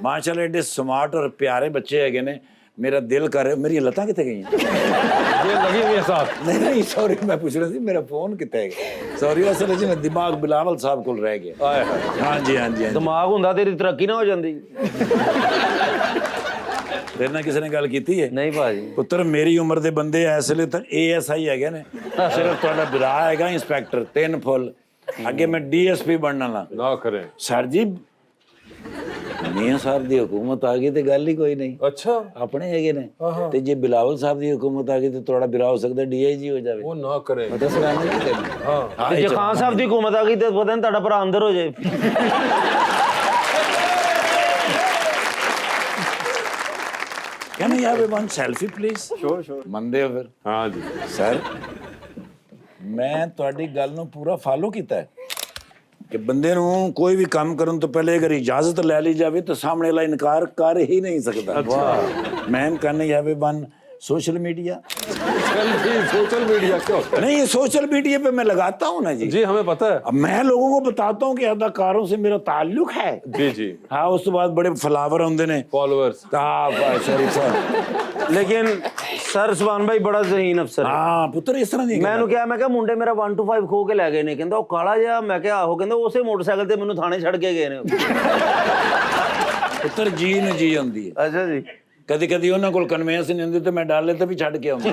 माशाल्लाह एडे स्मार्ट और प्यारे बच्चे है ने मेरा दिल कर मेरी लत्तां कितने गई ये लगी हुई है साथ. नहीं नहीं सॉरी मैं पूछ रहा थी मेरा फोन कितने गया सॉरी असल जी मैं दिमाग बिलावल साहब को रह गया आए हाय. हाँ जी हाँ जी हाँ जी ਦਿਮਾਗ ਹੁੰਦਾ ਤੇਰੀ ਤਰੱਕੀ ਨਾ ਹੋ ਜਾਂਦੀ तेरे ना किसी ने गल की है ਨਹੀਂ ਭਾਜੀ ਪੁੱਤਰ ਮੇਰੀ ਉਮਰ ਦੇ ਬੰਦੇ ਇਸ ਵੇਲੇ ਤਾਂ ASI ਹੈਗੇ ਨੇ ਸਿਰਫ ਤੁਹਾਡਾ ਬਿਰਾ ਹੈਗਾ ਇੰਸਪੈਕਟਰ 3 ਫੁੱਲ ਅੱਗੇ ਮੈਂ DSP ਬਣਨ ਵਾਲਾ ना करें. ਸਰ ਜੀ ਮੀਆਂ ਸਾਹਿਬ ਦੀ ਹਕੂਮਤ ਆ ਗਈ ਤੇ ਗੱਲ ਹੀ ਕੋਈ ਨਹੀਂ अच्छा. ਆਪਣੇ ਹੈਗੇ ਨੇ ਤੇ ਜੇ ਬਿਲਾਵਲ ਸਾਹਿਬ ਦੀ ਹਕੂਮਤ ਆ ਗਈ ਤੇ ਤੁਹਾਡਾ ਬਿਰਾ ਹੋ ਸਕਦਾ DIG ਹੋ ਜਾਵੇ वो ना करें. ਪਤਾ ਸੁਣਾਣਾ ਕੀ ਤੈਨੂੰ हाँ. ਜੇ ਖਾਨ ਸਾਹਿਬ ਦੀ ਹਕੂਮਤ ਆ ਗਈ ਤੇ ਪਤਾ ਨਹੀਂ ਤੁਹਾਡਾ ਭਰਾ ਅੰਦਰ ਹੋ ਜਾਏ Can I have one selfie, please? Sure sure मंदे हो फिर हाँ जी. सर ਮੈਂ ਤੁਹਾਡੀ ਗੱਲ ਨੂੰ ਪੂਰਾ ਫਾਲੋ ਕੀਤਾ ਹੈ ਕਿ ਬੰਦੇ ਨੂੰ ਕੋਈ ਵੀ ਕੰਮ ਕਰਨ ਤੋਂ ਪਹਿਲੇ ਅਗਰ ਇਜਾਜ਼ਤ ਲੈ ਲਈ ਜਾਵੇ ਤਾਂ ਸਾਹਮਣੇ ਵਾਲਾ ਇਨਕਾਰ ਕਰ ਹੀ ਨਹੀਂ ਸਕਦਾ। मैन करने have one social media. Social media क्या होता है? नहीं, ये सोशल मीडिया पे मैं लगाता हूँ ना जी। जी हमें पता है। अब मैं लोगों को बताता हूँ कि अदाकारों से मेरा ताल्लुक है। जी जी। हाँ, उस तो बाद बड़े फ्लावर होंगे ने फॉलोअर्स। Sorry sir. लेकिन सर सुभान भाई बड़ा ज़हीन अफसर है। हाँ पुत्र इस तरह नहीं मैं क्या मैं क्या मुंडे मेरा 1 to 5 खो के लै गए ने कहंदा ओ काला जिहा मैं क्या आहो कहंदा उसे मोटरसाइकिल ते मैनू थाने छड़ के गए ने। पुत्र जी ने जी होंदी है। अच्छा जी। कदी कदी उन्होंने कोल कन्वेंस नहीं होंदी तो मैं डाले तो भी छड़ के आऊंगा।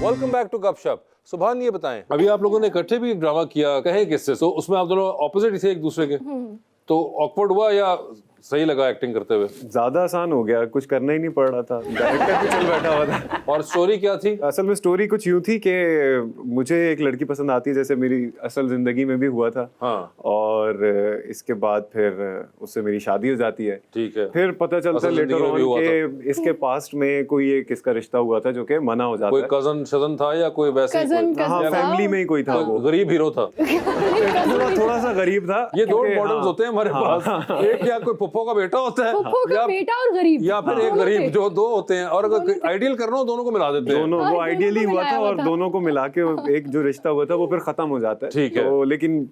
वेलकम बैक टू गपशप। सुभान ये बताएं, अभी आप लोगों ने इकट्ठे भी ड्रामा किया, कहे किससे? तो उसमें आप दोनों ऑपोजिट थे एक दूसरे के, तो ऑकवर्ड हुआ या सही लगा एक्टिंग करते हुए? ज्यादा आसान हो गया, कुछ करना ही नहीं पड़ रहा था, डायरेक्टर भी चल बैठा हुआ था। और स्टोरी क्या थी? असल में स्टोरी कुछ यूं थी कि मुझे एक लड़की पसंद आती है, जैसे मेरी असल जिंदगी में भी हुआ था। हाँ। और इसके बाद फिर उससे मेरी शादी हो जाती है। ठीक है। फिर पता चलता है असल लेटर जिंदगी में भी ऑन हुआ के इसके पास्ट में कोई एक इसका रिश्ता हुआ था जो कि मना हो जाता कोई है। कजन शजन था या कोई वैसे ही Cousin, कोई? हाँ, cousin फैमिली में ही कोई था वो। गरीब हीरो था। थोड़ा सा गरीब था। ये दो क्योंकि मॉडल्स हाँ, होते हैं हमारे पास, एक या कोई पुप्पो का बेटा होता है पुप्पो का या- बेटा और गरीब, या फिर एक दोनों गरीब, थे। जो दो होते हैं। और अगर आइडियल करना हो दोनों को मिला देते हैं। दोनों हाँ, वो दोनों आइडियली को हुआ मिलाया था हुआ और था। दोनों को मिला के एक जो रिश्ता हुआ था वो फिर खत्म हो जाता है। ठीक है। तो लेकिन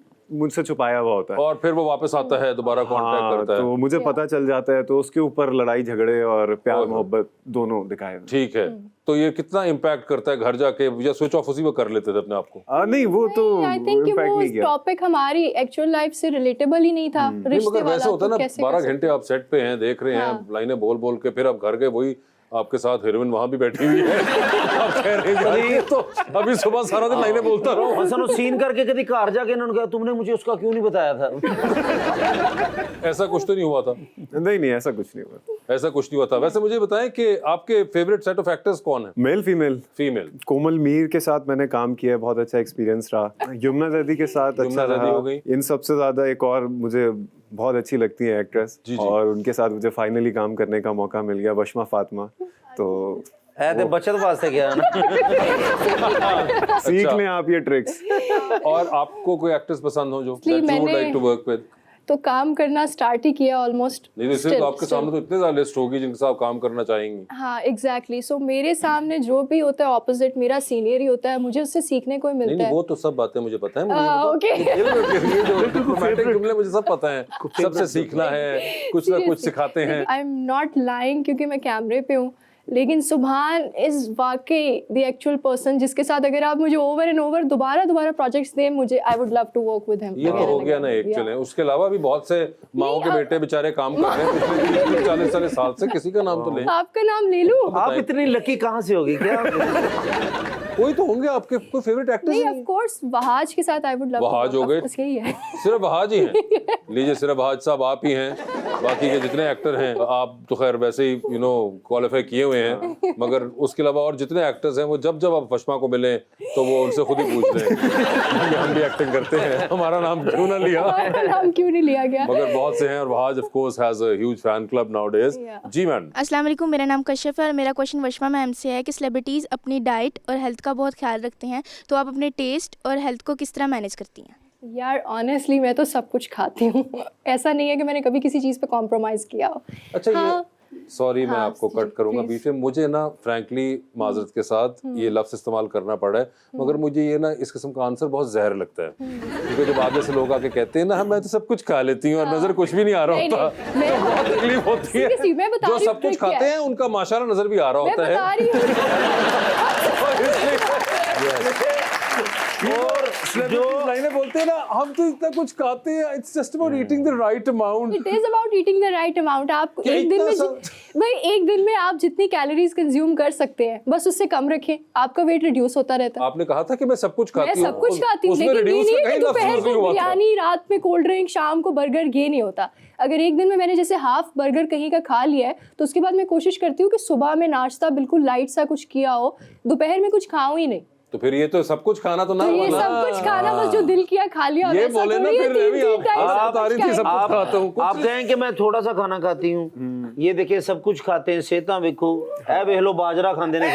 मुझसे छुपाया हुआ होता है। और फिर वो वापस आता है, दोबारा कांटेक्ट हाँ, करता है। तो मुझे पता चल जाता है, तो उसके ऊपर लड़ाई झगड़े और प्यार ओहो। मोहब्बत दोनों दिखाए हुए। ठीक है। तो ये कितना इम्पैक्ट करता है घर जाके, या स्विच ऑफ उसी में कर लेते थे अपने आप को? नहीं वो तो आई थिंक कि impact वो नहीं किया। टॉपिक हमारी एक्चुअल लाइफ से रिलेटेबल ही नहीं था। नहीं, रिश्ते मगर वाला वैसे होता है तो ना, कैसे 12 कर घंटे आप सेट पे हैं, देख रहे हैं, हाँ। लाइनें बोल बोल के, फिर आप घर गए, वही आपके साथ हीरोइन वहां भी बैठी हुई है। आप कह रहे हैं यार, ये तो अभी सुबह सारा दिन लाइनें बोलता रहा हूँ। हसन सीन करके कभी घर जाके इन्होंने कहा तुमने मुझे उसका क्यों नहीं बताया था? ऐसा कुछ तो नहीं हुआ था? नहीं ऐसा कुछ नहीं हुआ। ऐसा कुछ नहीं हुआ था। वैसे मुझे बताएं कि आपके फेवरेट सेट ऑफ एक्टर्स कौन है? Male female? फीमेल। कोमल मीर के साथ मैंने काम किया, बहुत अच्छा एक्सपीरियंस रहा। यमुना दीदी के साथ यमुना अच्छा दीदी रहा। हो गई। इन सबसे ज्यादा एक और मुझे बहुत अच्छी लगती है एक्ट्रेस, जी, जी। और उनके साथ मुझे फाइनली काम करने का मौका मिल गया, वशमा फातिमा। तो है तो बचत वास्ते गया ना। सीख लें आप ये ट्रिक्स। और आपको कोई एक्ट्रेस पसंद हो जो इसलिए that you would मैंने- like to work with? तो काम करना स्टार्ट ही किया ऑलमोस्ट। नहीं, इसलिए तो आपके सामने तो इतने ज्यादा लिस्ट होगी जिनके साथ आप काम करना चाहेंगी। हाँ एग्जैक्टली। सो मेरे सामने जो भी होता है ऑपोजिट मेरा सीनियर ही होता है, मुझे उससे सीखने को ही नहीं मिलता नहीं, है। वो तो सब बातें मुझे पता है। मुझे ओके। ये जो डिप्लोमेटिक जुमले मुझे सब पता है, सबसे सीखना है, कुछ ना कुछ सिखाते हैं। आई एम नॉट लाइंग क्योंकि मैं कैमरे पे हूँ, लेकिन सुभान इज वाकई द एक्चुअल पर्सन जिसके साथ अगर आप मुझे ओवर एंड ओवर दोबारा प्रोजेक्ट्स दें, मुझे I would love to work with him. ये तो हो गया ना एक, चले। उसके अलावा भी बहुत से माओ के बेटे बेचारे काम कर रहे हैं पिछले 30-40 साल से। किसी का नाम तो लें। आपका नाम ले लूं? आप इतनी लकी कहाँ से होगी क्या? कोई तो होंगे आपके, कोई फेवरेट एक्टर्स? नहीं ऑफ कोर्स वहाज के साथ आई वुड लव। वहाज हो गए। यही है। सिर्फ वहाज ही हैं? लीजिए, सिर्फ वहाज साहब आप ही हैं, बाकी के जितने एक्टर हैं आप तो खैर वैसे ही क्वालिफाई किए हुए हैं, मगर उसके अलावा और जितने एक्टर्स हैं वो जब आप वशमा को मिले तो वो उनसे खुद ही पूछ लें कि हम भी एक्टिंग करते हैं, हमारा नाम क्यों ना लिया। हमारा नाम क्यों नहीं लिया गया? मगर बहुत से हैं, और Wahaj of course has a huge fan club nowadays. जी मैम। अस्सलाम वालेकुम, मेरा नाम कश्यप है और मेरा क्वेश्चन वशमा मैम से है कि सेलिब्रिटीज़ अपनी डाइट और हेल्थ का बहुत ख्याल रखते हैं, तो आप अपने टेस्ट और हेल्थ को किस तरह मैनेज करती हैं? यार ऑनेस्टली मैं तो सब कुछ खाती हूँ। ऐसा नहीं है कि मैंने कभी किसी चीज़ पे कॉम्प्रोमाइज़ किया हो। अच्छा, हाँ, ये सॉरी मैं हाँ, आपको जी, कट करूंगा please। बीच में। मुझे ना फ्रैंकली माजरत के साथ ये लफ्ज़ इस्तेमाल करना पड़ा है, मगर मुझे ये ना इस किस्म का आंसर बहुत जहर लगता है, क्योंकि जब आगे से लोग आके कहते हैं ना मैं तो सब कुछ खा लेती हूँ और नजर कुछ भी नहीं आ रहा नहीं, होता, नहीं, मैं- तो बहुत तकलीफ होती है। Seriously, मैं बता जो रही हूँ सब कुछ trick क्या खाते है। हैं उनका माशाल्लाह नजर भी आ रहा मैं होता बता है। रही हूँ। और जो लाइनें बोलते हैं ना हम तो इतना कुछ खाते हैं, it's just about eating the right amount. It is about eating the right amount. आप क्या एक दिन इतना में भाई एक दिन में आप जितनी कैलोरीज कंज्यूम कर सकते हैं बस उससे कम रखें, आपका वेट रिड्यूस होता रहता है। आपने कहा था कि मैं सब कुछ मैं खाती हूँ, सब कुछ खाती हूँ, उसमें लेकिन ये reduce नहीं का है कहीं कि लफ्ज़ दोपहर यूज़ नहीं को हुआ था। बिरयानी, रात में कोल्ड ड्रिंक, शाम को बर्गर, ये नहीं होता। अगर एक दिन में मैंने जैसे हाफ बर्गर कहीं का खा लिया है तो उसके बाद मैं कोशिश करती हूँ कि सुबह में नाश्ता बिल्कुल लाइट सा कुछ किया हो, दोपहर में कुछ खाऊं ही नहीं। तो फिर ये तो सब कुछ खाना तो ना तो ये हुआ ना। सब कुछ खाना बस जो दिल किया खा लिया, ये वैसा बोले ना थोड़ी है, फिर तीन- रवि, तीन आप टाइम सब बता रही कुछ थी सब खाया। कुछ खाता हूँ आप कहें कि मैं थोड़ा सा खाना खाती हूँ, ये देखिए सब कुछ खाते हैं, सेहता वेखो है, वेख लो बाजरा खाते ने।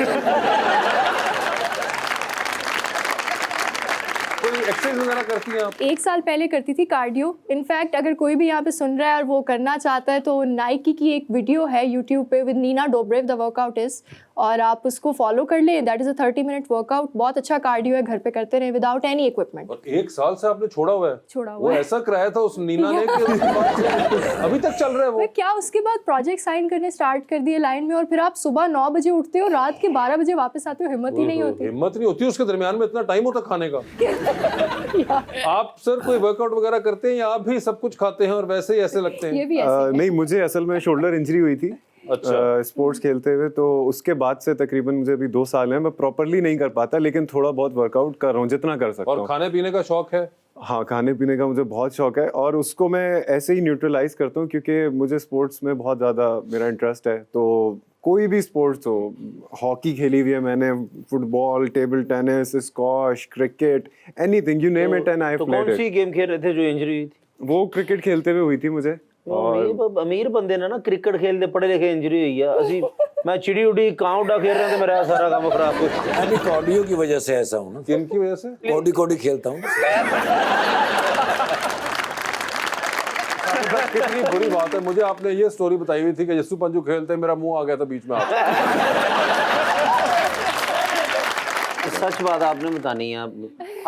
कोई एक्सरसाइज वगैरह करती हैं आप? 1 साल पहले करती थी कार्डियो। इनफैक्ट अगर कोई भी यहाँ पे सुन रहा है और वो करना चाहता है तो नाइकी की एक वीडियो है यूट्यूब पे with Nina Dobrev, the workout is, और आप उसको फॉलो कर लें। That is a 30 minute workout, बहुत अच्छा कार्डियो है, घर पे करते रहे विदाउट एनी इक्विपमेंट। और 1 साल से आपने छोड़ा हुआ है? छोड़ा हुआ वो है। ऐसा कराया था उस नीना ने कि उसके बाद से अभी तक चल रहा है वो? मैं क्या, उसके बाद प्रोजेक्ट साइन करने स्टार्ट कर दिए लाइन में, और फिर आप सुबह 9 बजे उठते हो, रात के 12 बजे वापस आते हो, हिम्मत ही नहीं होती। हिम्मत नहीं होती, उसके दरमियान में इतना टाइम होता खाने का। आप सर कोई वर्कआउट वगैरह करते हैं या आप भी सब कुछ खाते हैं और वैसे ही ऐसे लगते हैं? ये भी ऐसे नहीं, मुझे असल में शोल्डर इंजरी हुई थी स्पोर्ट्स खेलते हुए, तो उसके बाद से तकरीबन मुझे अभी 2 साल हैं। मैं प्रॉपरली नहीं कर पाता, लेकिन थोड़ा बहुत वर्कआउट कर रहा हूँ जितना कर सकता और हूँ। खाने पीने का शौक है? हाँ, खाने पीने का मुझे बहुत शौक है और उसको मैं ऐसे ही न्यूट्रलाइज करता हूँ क्योंकि मुझे स्पोर्ट्स में बहुत ज़्यादा मेरा इंटरेस्ट है। तो कोई भी स्पोर्ट्स हो, हॉकी खेली हुई है मैंने, football, table tennis, squash, cricket, anything you name it and I तो प्लेड कौन इट। सी गेम खेल रहे थे जो इंजरी हुई थी? वो क्रिकेट खेलते हुए हुई थी मुझे। अमीर बंदे ने ना क्रिकेट खेलते पढ़े लिखे इंजरी हुई है। ਅਸੀਂ मैं चिड़ी उड़ी कां उड़ा खेल रहे थे, मेरा सारा काम खराब हो गया। मैं भी कार्डियो की वजह से ऐसा हूँ ना। किनकी वजह से? कोडी कोडी खेलता हूँ। कितनी बुरी बात है। मुझे आपने ये स्टोरी बताई हुई थी कि जस्सू पंजू खेलते मेरा मुंह आ गया था बीच में सच बात आपने बतानी है।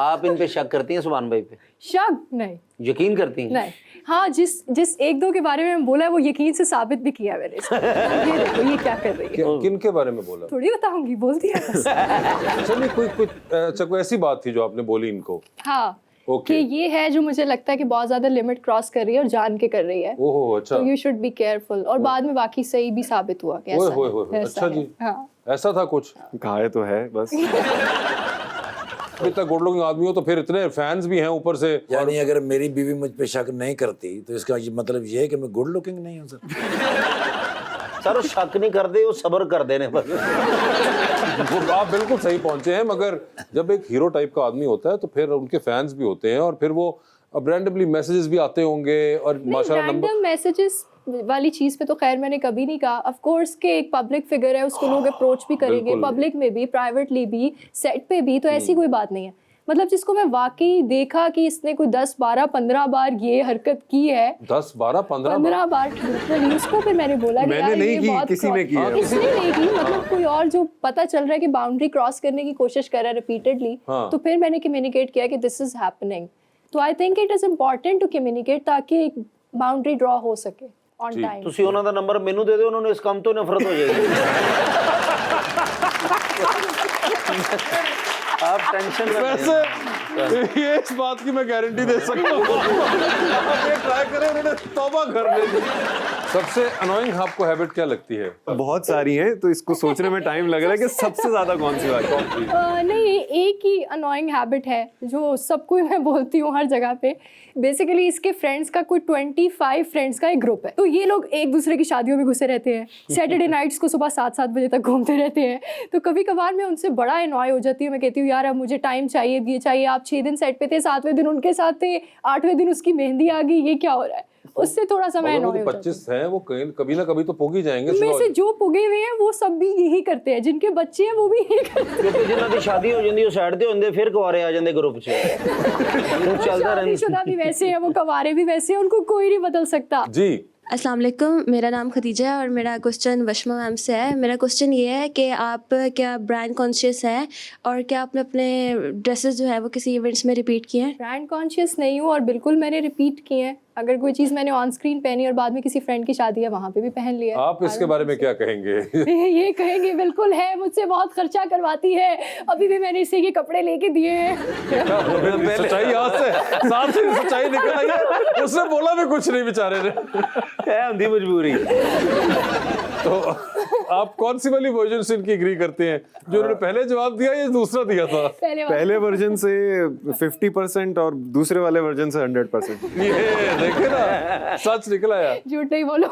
आप इन पे शक करती हैं सुभान भाई पे? शक नहीं, यकीन करती हैं? नहीं। हाँ, जिस 1-2 के बारे में बोला है वो यकीन से साबित भी किया मैंने। ये देखो ये क्या कर रही है। किन के बारे में बोला? थोड़ी बताऊंगी, बोल दिया बस। चलिए कोई ऐसी बात थी जो आपने बोली इनको? हाँ, ओके। कि ये है जो मुझे लगता है कि बहुत ज्यादा लिमिट क्रॉस कर रही है और जान के कर रही है। ओहो, अच्छा। तो यू शुड बी केयरफुल। और बाद में बाकी सही भी साबित हुआ कि ऐसा है, ऐसा अच्छा है। जी। हाँ। ऐसा था कुछ? कहा तो है बस। इतना गुड लुकिंग आदमी हो तो फिर इतने फैंस भी हैं ऊपर से। यानी अगर मेरी बीवी मुझ पे शक नहीं करती तो इसका मतलब ये है कि मैं गुड लुकिंग नहीं हूँ सर। सर शक नहीं करते, वो सब्र कर देने बस। वो आप बिल्कुल सही पहुंचे हैं, मगर जब एक हीरो टाइप का आदमी होता है तो फिर उनके फैंस भी होते हैं और फिर वो अब रैंडमली मैसेजेस भी आते होंगे और माशाल्लाह नंबर। रैंडम मैसेजेस वाली चीज पे तो खैर मैंने कभी नहीं कहा। ऑफ कोर्स के एक पब्लिक फिगर है, उसको लोग अप्रोच भी करेंगे, बिल्कुल। पब्लिक में भी, प्राइवेटली भी, सेट पे भी, तो ऐसी कोई बात नहीं है। मतलब जिसको मैं वाकई देखा कि इसने कोई 10, 12, 15 बार ये हरकत की है, 10, 12, 15 बार literally, उसको फिर मैंने बोला कि मैंने यार नहीं ये की, बहुत किसी ने की है। किसी ने नहीं की, मतलब कोई और जो पता चल रहा है कि बाउंड्री क्रॉस करने की कोशिश कर रहा है रिपीटेडली, हाँ। तो फिर मैंने कम्युनिकेट किया कि दिस इज हैपनिंग। तो I think it is important to communicate ताकि एक बाउंड्री ड्रॉ हो सके ऑन टाइम। ਤੁਸੀਂ ਉਹਨਾਂ ਦਾ ਨੰਬਰ ਮੈਨੂੰ ਦੇ ਦਿਓ, ਉਹਨਾਂ ਨੂੰ ਇਸ ਕੰਮ ਤੋਂ ਨਫ਼ਰਤ ਹੋ जाएगी। आप टेंशन ना वैसे ये इस बात की मैं गारंटी दे सकता हूँ। आप ये ट्राई करें, उन्होंने तौबा कर लेगी। सबसे अनोइंग आपको हैबिट क्या लगती है? बहुत सारी हैं, तो इसको सोचने में टाइम लग रहा है कि सबसे ज्यादा कौन सी बात है। नहीं, एक ही अनोइंग हैबिट है जो सबको ही मैं बोलती हूँ हर जगह पे। बेसिकली इसके फ्रेंड्स का कोई 25 फ्रेंड्स का एक ग्रुप है, तो ये लोग एक दूसरे की शादियों में घुसे रहते हैं, सैटरडे नाइट्स को सुबह 7-7 बजे तक घूमते रहते हैं। तो कभी कभार मैं उनसे बड़ा अनॉय हो जाती हूँ। मैं कहती हूँ यार अब मुझे टाइम चाहिए, ये चाहिए। आप 6 दिन सेट पे थे, 7वें दिन उनके साथ थे, 8वें दिन उसकी मेहंदी आ गई, ये क्या हो रहा है? उससे थोड़ा सा मैं अगर वो अनॉय जो हो जाती 25 हैं वो कभी ना कभी तो पोग ही जाएंगे। हूँ। में से जो पुगे हुए हैं वो सब भी यही करते हैं, जिनके बच्चे हैं वो भी यही करते हैं। क्योंकि जिन्हों की शादी हो जाती है साइड ते होंगे, फिर कुआरे आ जाते ग्रुप च। वो चलता रहता। शादीशुदा भी वैसे हैं, वो कवारे भी वैसे हैं, उनको कोई नहीं बदल सकता। जी। अस्सलाम वालेकुम, मेरा नाम खदीजा है और मेरा क्वेश्चन वशमा मैम से है। मेरा क्वेश्चन ये है कि आप क्या ब्रांड कॉन्शियस हैं और क्या आपने अपने ड्रेसेस जो है वो किसी इवेंट्स में रिपीट किए हैं? ब्रांड कॉन्शियस नहीं हूँ और बिल्कुल मैंने रिपीट किए हैं। अगर कोई चीज़ मैंने ऑन स्क्रीन पहनी और बाद में किसी फ्रेंड की शादी है वहाँ पे भी पहन लिया। आप इसके बारे में क्या कहेंगे? ये कहेंगे बिल्कुल है, मुझसे बहुत खर्चा करवाती है, अभी भी मैंने इसे ये कपड़े लेके दिए हैं। सच्चाई यहाँ से साफ सी सच्चाई निकल आई है। उसने बोला भी कुछ नहीं बेचारे ने। है उनकी मजबूरी। तो आप कौन सी वाली वर्जन से इनकी एग्री करते हैं, जो उन्होंने पहले जवाब दिया या दूसरा दिया था? पहले वर्जन से 50% और दूसरे वाले वर्जन से 100%। ये देखे ना, सच निकला यार। झूठ नहीं बोलो।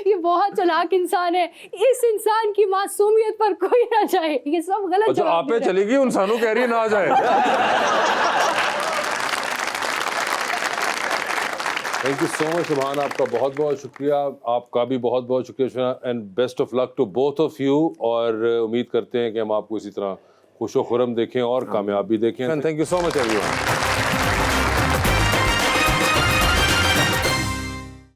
ये बहुत चालाक इंसान है, इस इंसान की मासूमियत पर कोई ना जाए। ये सब गलत अच्छा जवाब आपे दे रहे हैं। चली गई, इंसानों कह रही है ना आ जाए। थैंक यू सो मच सुभान, आपका बहुत बहुत शुक्रिया, आपका भी बहुत बहुत शुक्रिया and best of luck to both of you. और उम्मीद करते हैं कि हम आपको इसी तरह खुशो खुरम देखें और कामयाब भी देखें। And thank you so much everyone.